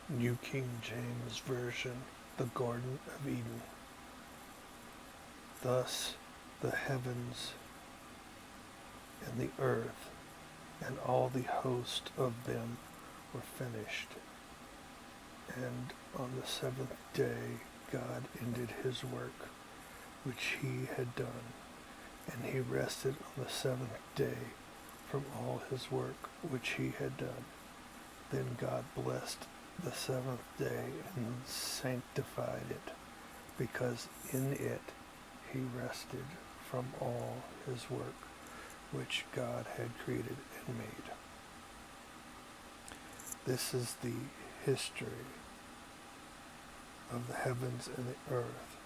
New King James Version, the Garden of Eden. Thus the heavens and the earth and all the host of them were finished. And on the seventh day God ended his work which he had done, and he rested on the seventh day from all his work which he had done. Then God blessed the seventh day and sanctified it, because in it he rested from all his work which God had created and made. This is the history of the heavens and the earth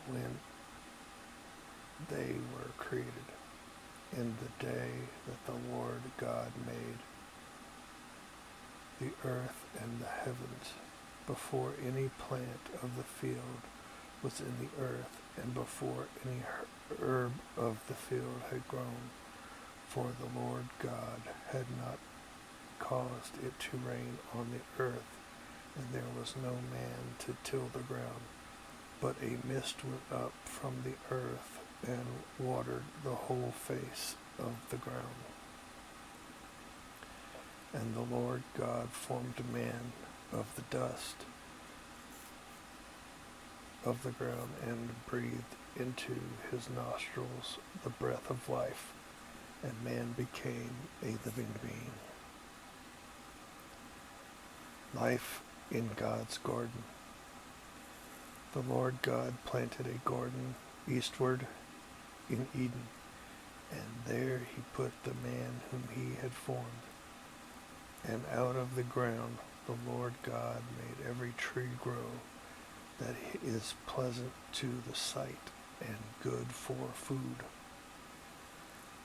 when they were created, in the day that the Lord God made the earth and the heavens, before any plant of the field was in the earth, and before any herb of the field had grown, for the Lord God had not caused it to rain on the earth, and there was no man to till the ground. But a mist went up from the earth and watered the whole face of the ground. And the Lord God formed man of the dust of the ground, and breathed into his nostrils the breath of life, and man became a living being. Life in God's garden. The Lord God planted a garden eastward in Eden, and there he put the man whom he had formed. And out of the ground the Lord God made every tree grow that is pleasant to the sight and good for food.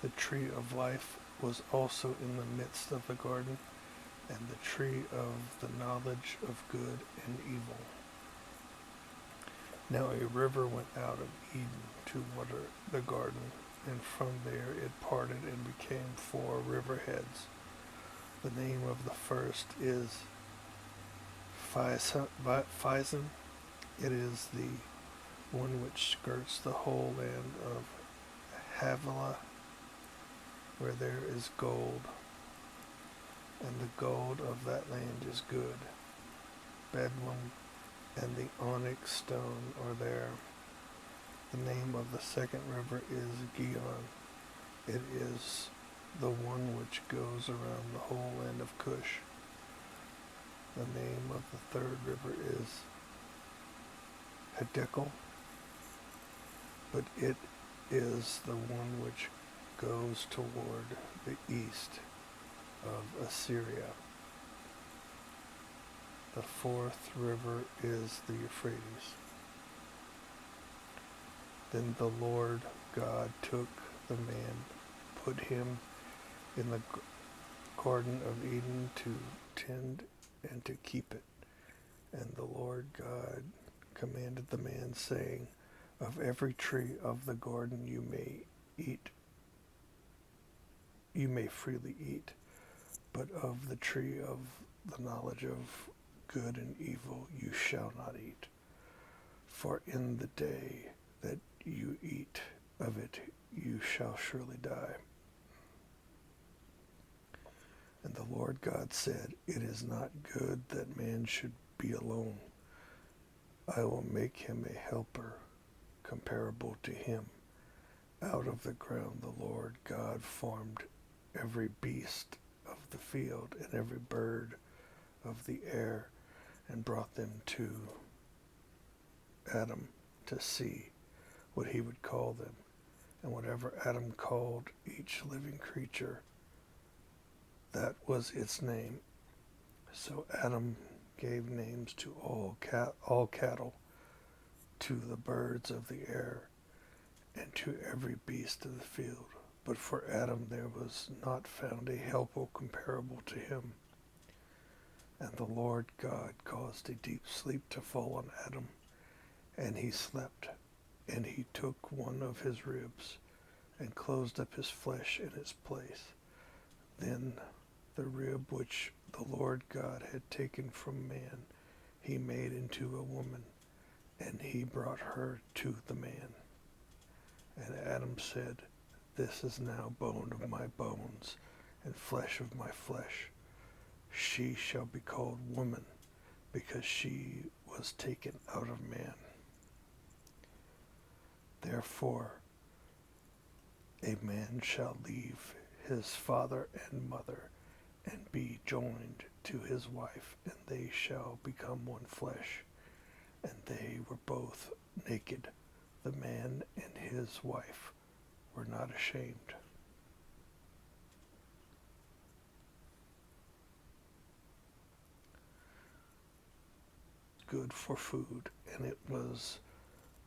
The tree of life was also in the midst of the garden, and the tree of the knowledge of good and evil. Now a river went out of Eden to water the garden, and from there it parted and became 4 river heads. The name of the first is Pison. It is the one which skirts the whole land of Havilah, where there is gold, and the gold of that land is good. Bedlam and the onyx stone are there. The name of the second river is Gihon. It is the one which goes around the whole land of Cush. The name of the third river is Hiddekel, but it is the one which goes toward the east of Assyria. The fourth river is the Euphrates. Then the Lord God took the man, put him in the garden of Eden to tend and to keep it. And the Lord God commanded the man, saying, of every tree of the garden you may freely eat, but of the tree of the knowledge of good and evil you shall not eat. For in the day that you eat of it, you shall surely die. And the Lord God said, it is not good that man should be alone. I will make him a helper comparable to him. Out of the ground the Lord God formed every beast of the field and every bird of the air, and brought them to Adam to see what he would call them. And whatever Adam called each living creature, that was its name. So Adam gave names to all cattle, to the birds of the air, and to every beast of the field. But for Adam there was not found a helper comparable to him. And the Lord God caused a deep sleep to fall on Adam, and he slept. And he took one of his ribs, and closed up his flesh in its place. Then the rib which the the Lord God had taken from man, he made into a woman, and he brought her to the man. And Adam said, this is now bone of my bones, and flesh of my flesh. She shall be called woman, because she was taken out of man. Therefore, a man shall leave his father and mother, and be joined to his wife, and they shall become one flesh. And they were both naked. The man and his wife were not ashamed. Good for food, and it was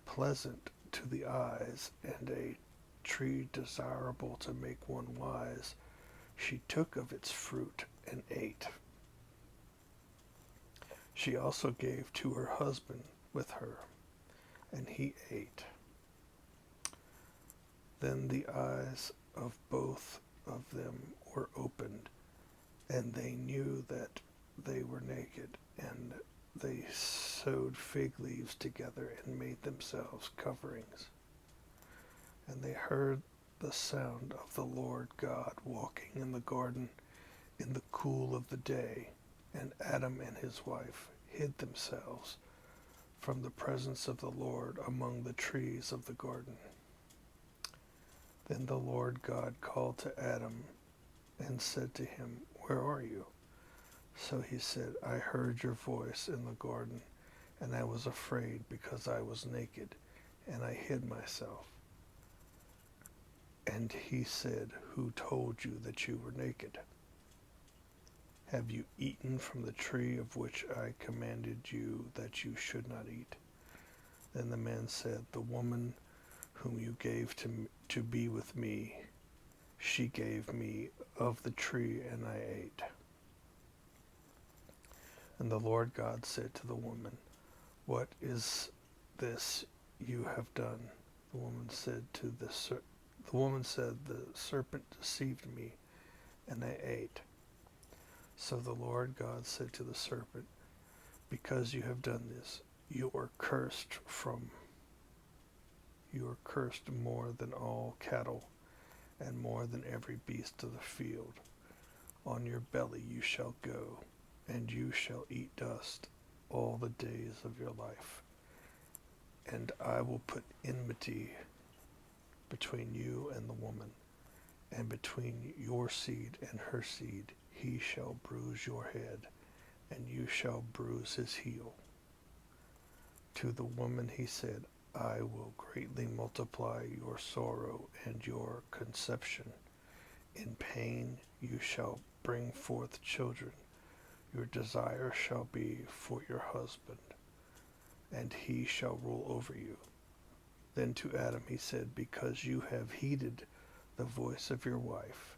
pleasant to the eyes, and a tree desirable to make one wise. She took of its fruit and ate. She also gave to her husband with her, and he ate. Then the eyes of both of them were opened, and they knew that they were naked, and they sewed fig leaves together and made themselves coverings. And they heard the sound of the Lord God walking in the garden in the cool of the day, and Adam and his wife hid themselves from the presence of the Lord among the trees of the garden. Then the Lord God called to Adam and said to him, where are you? So he said, I heard your voice in the garden, and I was afraid because I was naked, and I hid myself. And he said, who told you that you were naked? Have you eaten from the tree of which I commanded you that you should not eat? Then the man said, the woman whom you gave to be with me, she gave me of the tree, and I ate. And the Lord God said to the woman, what is this you have done? The woman said, the serpent deceived me, and I ate. So the Lord God said to the serpent, because you have done this, you are cursed more than all cattle, and more than every beast of the field. On your belly you shall go, and you shall eat dust all the days of your life. And I will put enmity between you and the woman, and between your seed and her seed. He shall bruise your head, and you shall bruise his heel. To the woman he said, I will greatly multiply your sorrow and your conception. In pain you shall bring forth children. Your desire shall be for your husband, and he shall rule over you. Then to Adam he said, because you have heeded the voice of your wife,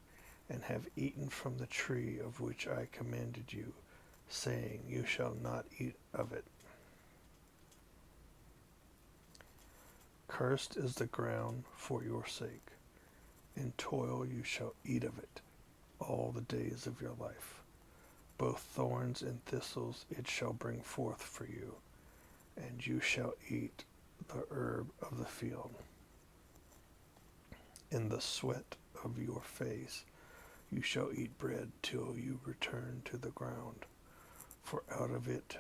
and have eaten from the tree of which I commanded you, saying, you shall not eat of it. Cursed is the ground for your sake. In toil you shall eat of it all the days of your life. Both thorns and thistles it shall bring forth for you, and you shall eat the herb of the field. In the sweat of your face you shall eat bread till you return to the ground, for out of it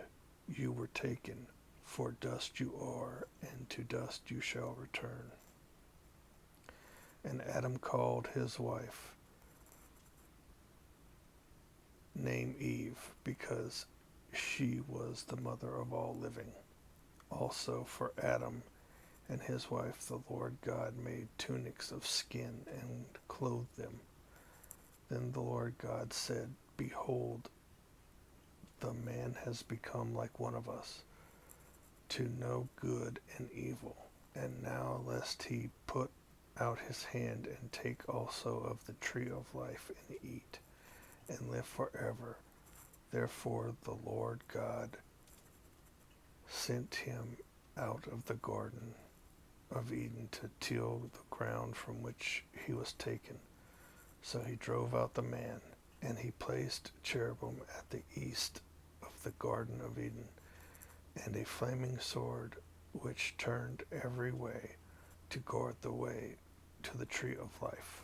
you were taken, for dust you are, and to dust you shall return. And Adam called his wife name Eve, because she was the mother of all living. Also for Adam and his wife the Lord God made tunics of skin and clothed them. Then the Lord God said, behold, the man has become like one of us, to know good and evil. And now lest he put out his hand and take also of the tree of life and eat, and live forever. Therefore the Lord God sent him out of the garden of Eden to till the ground from which he was taken. So he drove out the man, And he placed cherubim at the east of the Garden of Eden, and a flaming sword which turned every way to guard the way to the tree of life.